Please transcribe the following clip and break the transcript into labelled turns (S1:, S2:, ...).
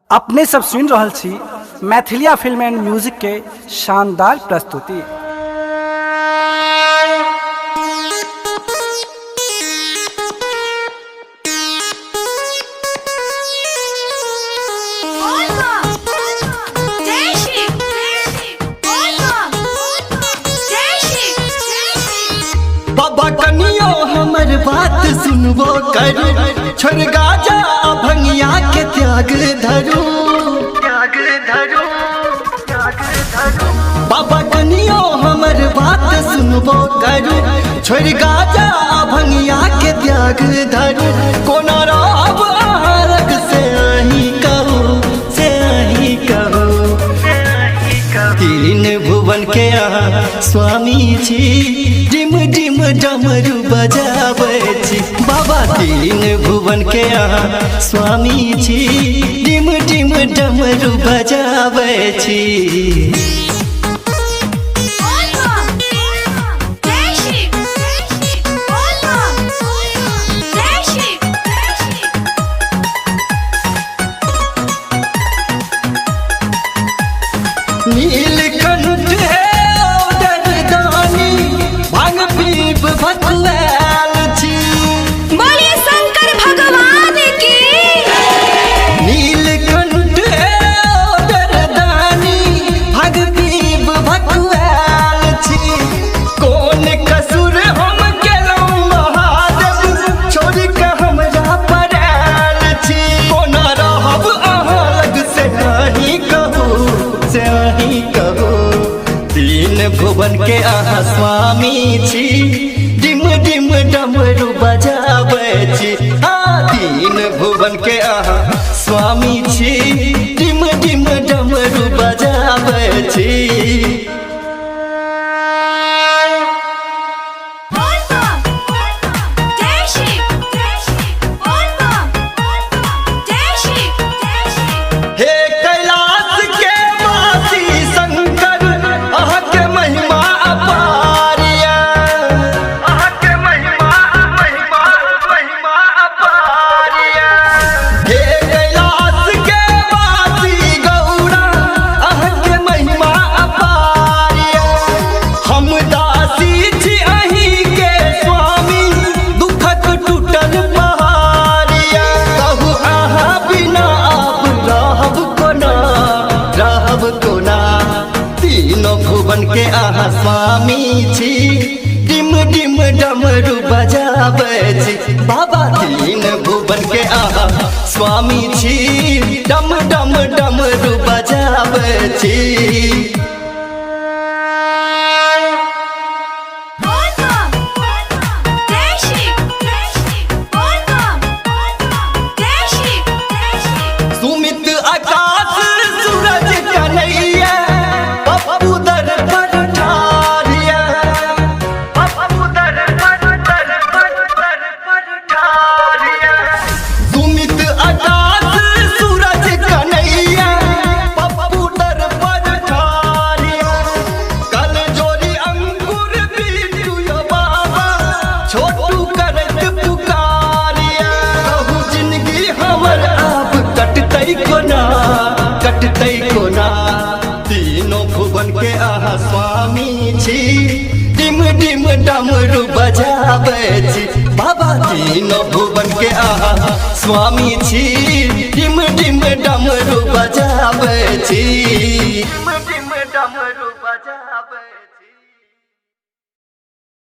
S1: अपने सब सुन रहल छी मैथिलिया फिल्म एंड म्यूजिक के शानदार प्रस्तुति।
S2: बाबा कनियो हमर बात सुनबो करू, छोड़ गाजा भंगिया के त्याग धरू। बाबा कनियो हमर बात सुनबो करू, छोड़ गाजा भंगिया के त्याग धरू। कोना राब आरग से आही कहो, से आही कहो। तीन भुवन के स्वामी छी, डिम डिम डमरू बजाबै छी। बाबा तीन भुवन के स्वामी छी, डिम डिम डमरू बजाबै छी। नीलकंठ भगवान छी,
S3: बोले शंकर भगवान की।
S2: नीलकंठ दरदानी भगवीब भगवान छी। कौन कसूर हम केलौं महादेव, छोड़ के हमरा पड़ाल छी। कोना रहब अहाँ लग से आही कहू, से आही कहू। तीन भुवन के अहाँ स्वामी छी, डिम डिम डमरू बजाबै छी। तीन भुवन के अहाँ स्वामी छी, डिम डिम डमरू बजाबै छी। भुवन के आहा स्वामी छी, डिम डिम डमरू बजाबै छी। बाबा तीन भुवन के आहा स्वामी छी, डम डम डमरू बजाबै छी। सुमित आकाश सूरज कन्हैया, कटतै कोना। तीनों भुवन के आहा स्वामी छी, डिम डिम डमरू बजाबै छी। बाबा तीनों भुवन के आहा स्वामी छी, डिम डिम डमरू बजाबै छी। डिम डिम डमरू बजा